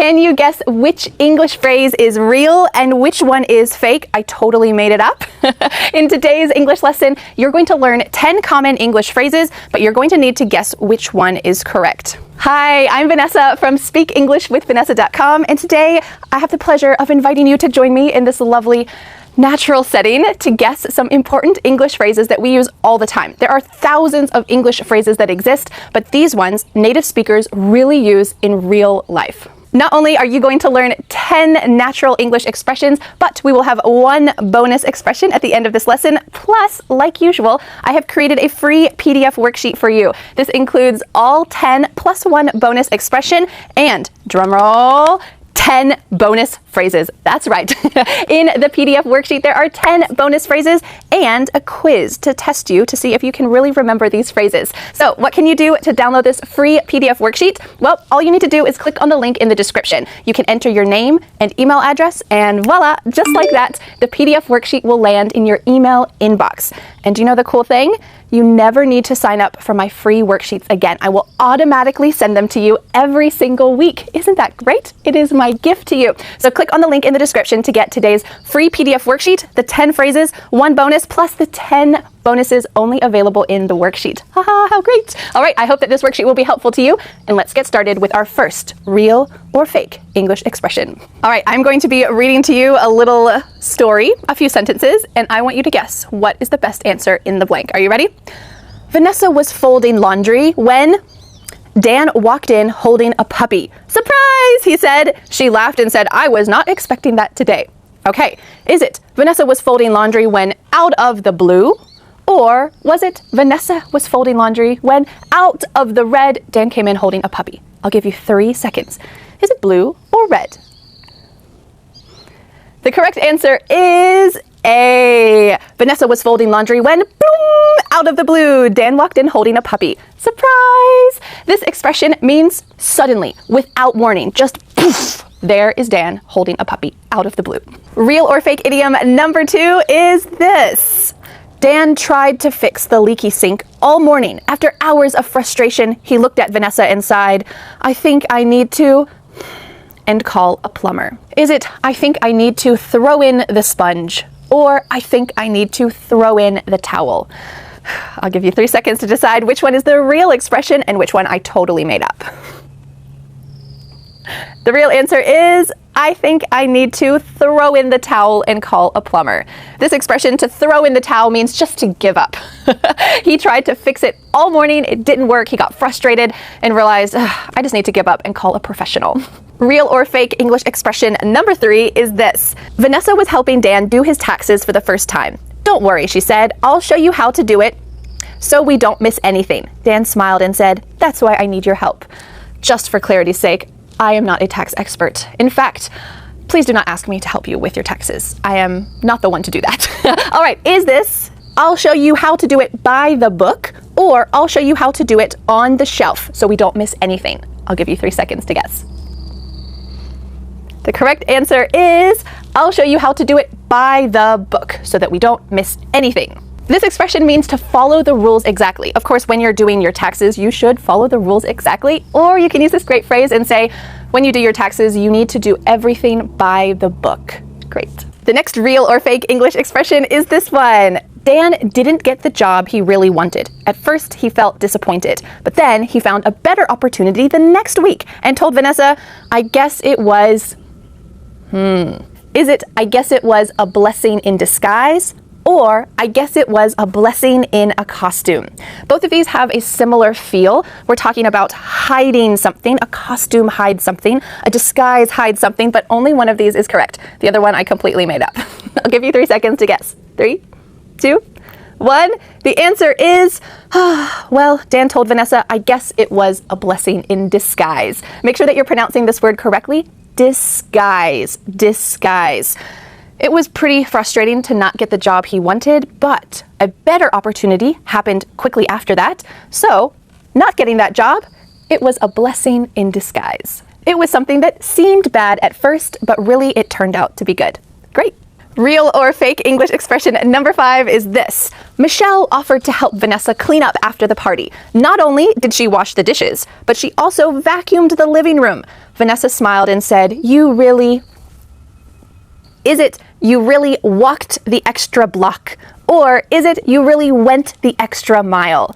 Can you guess which English phrase is real and which one is fake? I totally made it up. In today's English lesson, you're going to learn 10 common English phrases, but you're going to need to guess which one is correct. Hi, I'm Vanessa from SpeakEnglishWithVanessa.com, and today I have the pleasure of inviting you to join me in this lovely natural setting to guess some important English phrases that we use all the time. There are thousands of English phrases that exist, but these ones native speakers really use in real life. Not only are you going to learn 10 natural English expressions, but we will have one bonus expression at the end of this lesson. Plus, like usual, I have created a free PDF worksheet for you. This includes all 10 plus one bonus expression and, drumroll, 10 bonus phrases. That's right. In the PDF worksheet, there are 10 bonus phrases and a quiz to test you to see if you can really remember these phrases. So what can you do to download this free PDF worksheet? Well, all you need to do is click on the link in the description. You can enter your name and email address, and voila, just like that, the PDF worksheet will land in your email inbox. And do you know the cool thing? You never need to sign up for my free worksheets again. I will automatically send them to you every single week. Isn't that great? It is my gift to you. So click on the link in the description to get today's free PDF worksheet, the 10 phrases, one bonus, plus the 10 bonuses only available in the worksheet. Haha, how great. All right, I hope that this worksheet will be helpful to you. And let's get started with our first real or fake English expression. All right, I'm going to be reading to you a little story, a few sentences, and I want you to guess what is the best answer in the blank. Are you ready? Vanessa was folding laundry when Dan walked in holding a puppy. Surprise, he said. She laughed and said, I was not expecting that today. Okay, is it Vanessa was folding laundry when out of the blue? Or was it Vanessa was folding laundry when out of the red, Dan came in holding a puppy? I'll give you 3 seconds. Is it blue or red? The correct answer is A. Vanessa was folding laundry when, boom, out of the blue, Dan walked in holding a puppy. Surprise! This expression means suddenly, without warning, just poof, there is Dan holding a puppy out of the blue. Real or fake idiom number 2 is this. Dan tried to fix the leaky sink all morning. After hours of frustration, he looked at Vanessa and sighed, I think I need to, and call a plumber. Is it, I think I need to throw in the sponge, or I think I need to throw in the towel? I'll give you 3 seconds to decide which one is the real expression and which one I totally made up. The real answer is, I think I need to throw in the towel and call a plumber. This expression, to throw in the towel, means just to give up. He tried to fix it all morning, it didn't work, he got frustrated and realized, I just need to give up and call a professional. Real or fake English expression number 3 is this. Vanessa was helping Dan do his taxes for the first time. Don't worry, she said, I'll show you how to do it so we don't miss anything. Dan smiled and said, that's why I need your help. Just for clarity's sake, I am not a tax expert. In fact, please do not ask me to help you with your taxes. I am not the one to do that. All right, is this, I'll show you how to do it by the book, or I'll show you how to do it on the shelf so we don't miss anything? I'll give you 3 seconds to guess. The correct answer is, I'll show you how to do it by the book so that we don't miss anything. This expression means to follow the rules exactly. Of course, when you're doing your taxes, you should follow the rules exactly. Or you can use this great phrase and say, when you do your taxes, you need to do everything by the book. Great. The next real or fake English expression is this one. Dan didn't get the job he really wanted. At first, he felt disappointed, but then he found a better opportunity the next week and told Vanessa, I guess it was, Is it, I guess it was a blessing in disguise? Or, I guess it was a blessing in a costume. Both of these have a similar feel. We're talking about hiding something. A costume hides something. A disguise hides something, but only one of these is correct. The other one I completely made up. I'll give you 3 seconds to guess. 3, 2, 1. The answer is, well, Dan told Vanessa, I guess it was a blessing in disguise. Make sure that you're pronouncing this word correctly. Disguise. Disguise. It was pretty frustrating to not get the job he wanted, but a better opportunity happened quickly after that. So, not getting that job, it was a blessing in disguise. It was something that seemed bad at first, but really it turned out to be good. Great. Real or fake English expression number 5 is this. Michelle offered to help Vanessa clean up after the party. Not only did she wash the dishes, but she also vacuumed the living room. Vanessa smiled and said, Is it you really walked the extra block? Or is it you really went the extra mile?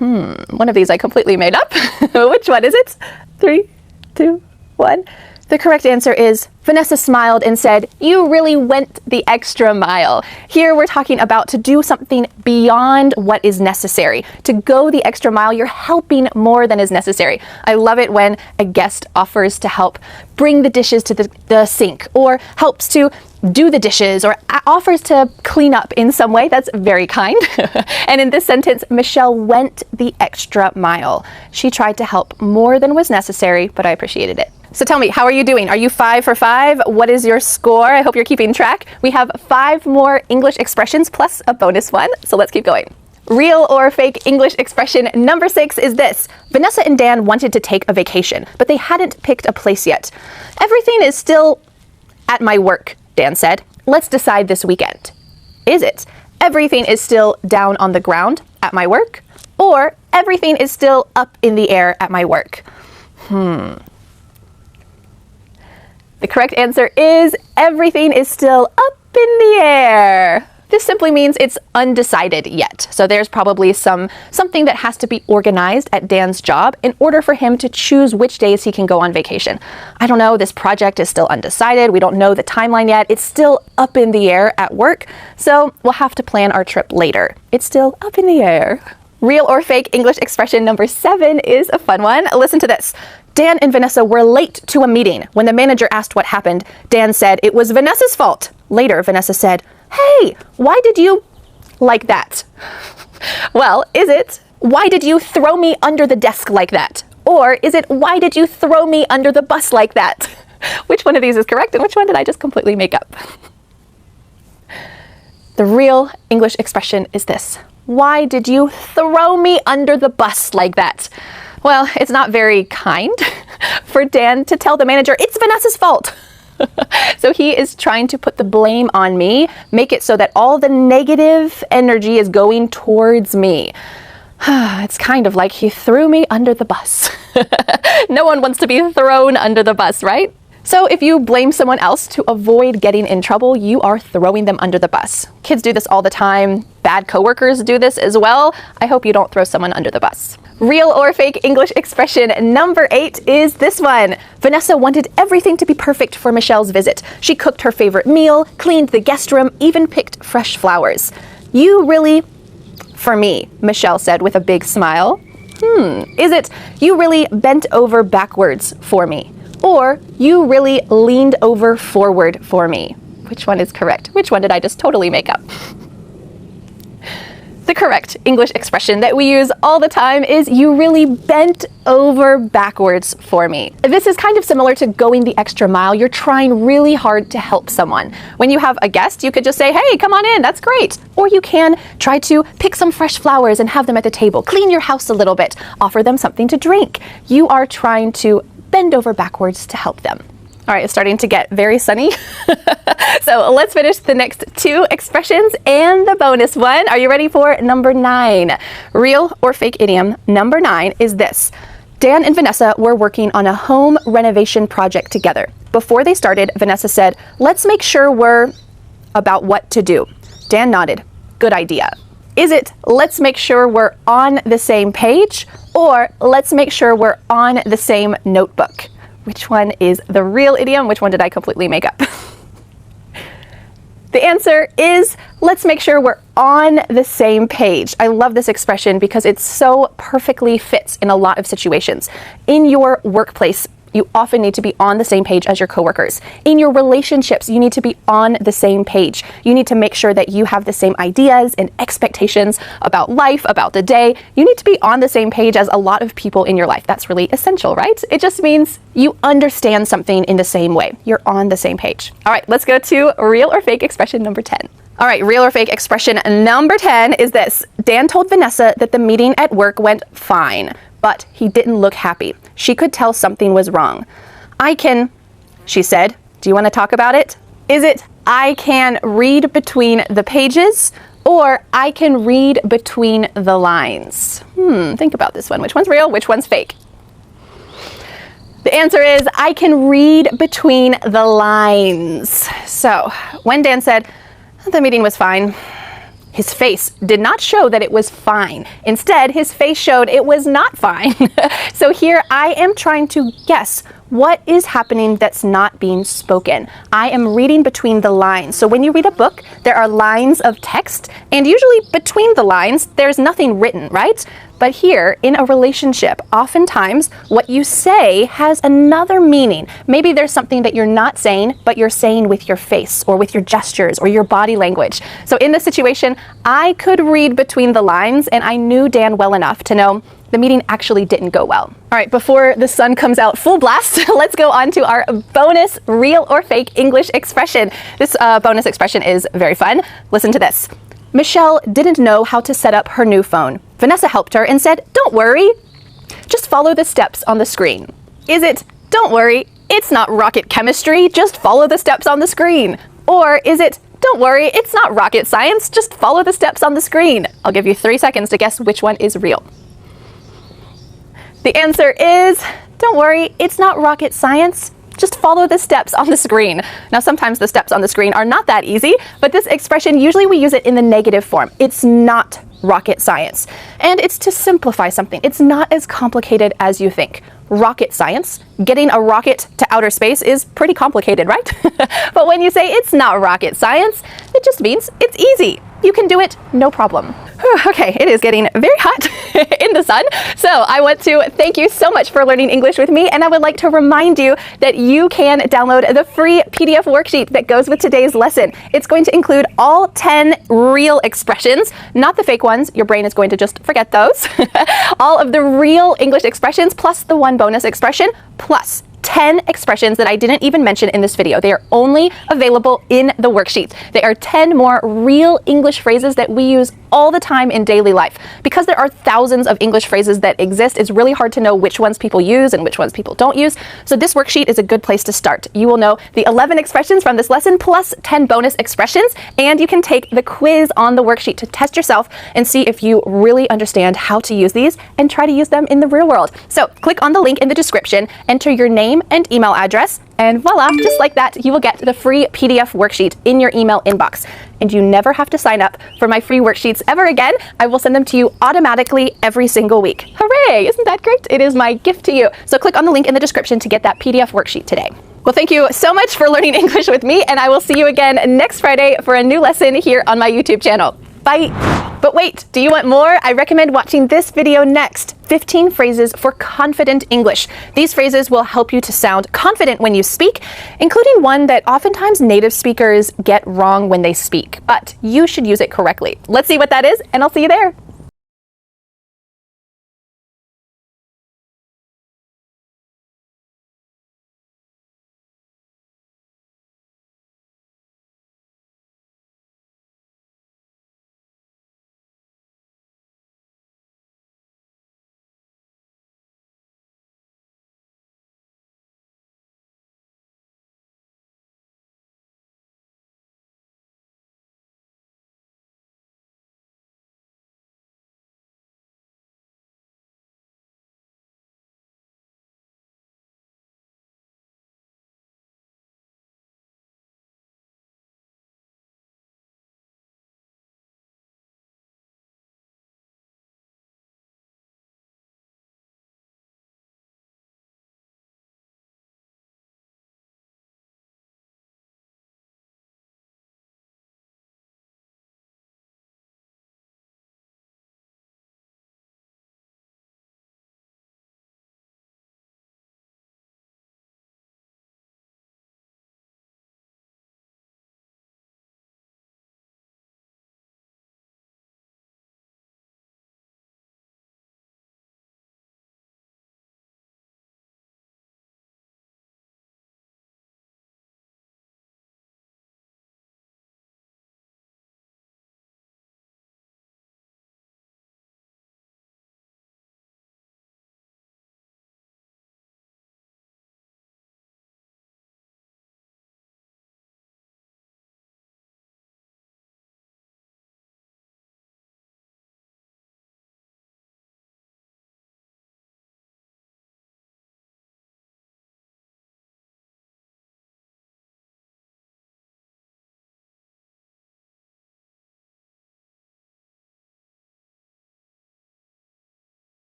One of these I completely made up. Which one is it? 3, 2, 1. The correct answer is Vanessa smiled and said, you really went the extra mile. Here we're talking about to do something beyond what is necessary. To go the extra mile, you're helping more than is necessary. I love it when a guest offers to help bring the dishes to the sink, or helps to do the dishes, or offers to clean up in some way. That's very kind. And in this sentence, Michelle went the extra mile. She tried to help more than was necessary, but I appreciated it. So tell me, how are you doing? Are you 5 for 5? What is your score? I hope you're keeping track. We have 5 more English expressions plus a bonus one, so let's keep going. Real or fake English expression number 6 is this. Vanessa and Dan wanted to take a vacation, but they hadn't picked a place yet. Everything is still at my work, Dan said. Let's decide this weekend. Is it everything is still down on the ground at my work? Or everything is still up in the air at my work? The correct answer is everything is still up in the air. This simply means it's undecided yet. So there's probably something that has to be organized at Dan's job in order for him to choose which days he can go on vacation. I don't know, this project is still undecided. We don't know the timeline yet. It's still up in the air at work. So we'll have to plan our trip later. It's still up in the air. Real or fake English expression number 7 is a fun one. Listen to this. Dan and Vanessa were late to a meeting. When the manager asked what happened, Dan said it was Vanessa's fault. Later, Vanessa said, hey, why did you like that? Well, is it, why did you throw me under the desk like that? Or is it, why did you throw me under the bus like that? Which one of these is correct and which one did I just completely make up? The real English expression is this. Why did you throw me under the bus like that? Well, it's not very kind for Dan to tell the manager, it's Vanessa's fault. So he is trying to put the blame on me, make it so that all the negative energy is going towards me. It's kind of like he threw me under the bus. No one wants to be thrown under the bus, right? So if you blame someone else to avoid getting in trouble, you are throwing them under the bus. Kids do this all the time. Bad coworkers do this as well. I hope you don't throw someone under the bus. Real or fake English expression number 8 is this one. Vanessa wanted everything to be perfect for Michelle's visit. She cooked her favorite meal, cleaned the guest room, even picked fresh flowers. You really, for me, Michelle said with a big smile. Is it, you really bent over backwards for me? Or you really leaned over forward for me? Which one is correct? Which one did I just totally make up? The correct English expression that we use all the time is you really bent over backwards for me. This is kind of similar to going the extra mile. You're trying really hard to help someone. When you have a guest, you could just say, hey, come on in, that's great. Or you can try to pick some fresh flowers and have them at the table, clean your house a little bit, offer them something to drink. You are trying to bend over backwards to help them. All right, it's starting to get very sunny. So let's finish the next 2 expressions and the bonus one. Are you ready for number 9? Real or fake idiom number 9 is this. Dan and Vanessa were working on a home renovation project together. Before they started, Vanessa said, let's make sure we're about what to do. Dan nodded. Good idea. Is it, let's make sure we're on the same page, or let's make sure we're on the same notebook? Which one is the real idiom? Which one did I completely make up? The answer is, let's make sure we're on the same page. I love this expression because it so perfectly fits in a lot of situations. In your workplace, you often need to be on the same page as your coworkers. In your relationships, you need to be on the same page. You need to make sure that you have the same ideas and expectations about life, about the day. You need to be on the same page as a lot of people in your life. That's really essential, right? It just means you understand something in the same way. You're on the same page. All right, let's go to real or fake expression number 10. All right, real or fake expression number 10 is this. Dan told Vanessa that the meeting at work went fine, but he didn't look happy. She could tell something was wrong. She said, do you want to talk about it? Is it I can read between the pages, or I can read between the lines? Think about this one. Which one's real? Which one's fake? The answer is I can read between the lines. So when Dan said, the meeting was fine, his face did not show that it was fine. Instead, his face showed it was not fine. So here I am trying to guess what is happening that's not being spoken. I am reading between the lines. So when you read a book, there are lines of text, and usually between the lines, there's nothing written, right? But here, in a relationship, oftentimes what you say has another meaning. Maybe there's something that you're not saying, but you're saying with your face or with your gestures or your body language. So in this situation, I could read between the lines, and I knew Dan well enough to know the meeting actually didn't go well. All right, before the sun comes out full blast, let's go on to our bonus real or fake English expression. This bonus expression is very fun. Listen to this. Michelle didn't know how to set up her new phone. Vanessa helped her and said, "Don't worry, just follow the steps on the screen." Is it, "Don't worry, it's not rocket chemistry, just follow the steps on the screen"? Or is it, "Don't worry, it's not rocket science, just follow the steps on the screen"? I'll give you 3 seconds to guess which one is real. The answer is, don't worry, it's not rocket science. Just follow the steps on the screen. Now, sometimes the steps on the screen are not that easy, but this expression, usually we use it in the negative form. It's not rocket science. And it's to simplify something. It's not as complicated as you think. Rocket science, getting a rocket to outer space, is pretty complicated, right? But when you say it's not rocket science, it just means it's easy. You can do it, no problem. Okay, it is getting very hot in the sun. So I want to thank you so much for learning English with me, and I would like to remind you that you can download the free PDF worksheet that goes with today's lesson. It's going to include all 10 real expressions, not the fake ones. Your brain is going to just forget those. All of the real English expressions, plus the one bonus expression, plus 10 expressions that I didn't even mention in this video. They are only available in the worksheet. They are 10 more real English phrases that we use all the time in daily life. Because there are thousands of English phrases that exist, it's really hard to know which ones people use and which ones people don't use. So this worksheet is a good place to start. You will know the 11 expressions from this lesson plus 10 bonus expressions, and you can take the quiz on the worksheet to test yourself and see if you really understand how to use these and try to use them in the real world. So click on the link in the description, enter your name and email address, and voila, just like that, you will get the free PDF worksheet in your email inbox. And you never have to sign up for my free worksheets ever again. I will send them to you automatically every single week. Hooray! Isn't that great? It is my gift to you. So click on the link in the description to get that PDF worksheet today. Well, thank you so much for learning English with me, and I will see you again next Friday for a new lesson here on my YouTube channel. Bye! But wait, do you want more? I recommend watching this video next. 15 phrases for confident English. These phrases will help you to sound confident when you speak, including one that oftentimes native speakers get wrong when they speak, but you should use it correctly. Let's see what that is, and I'll see you there.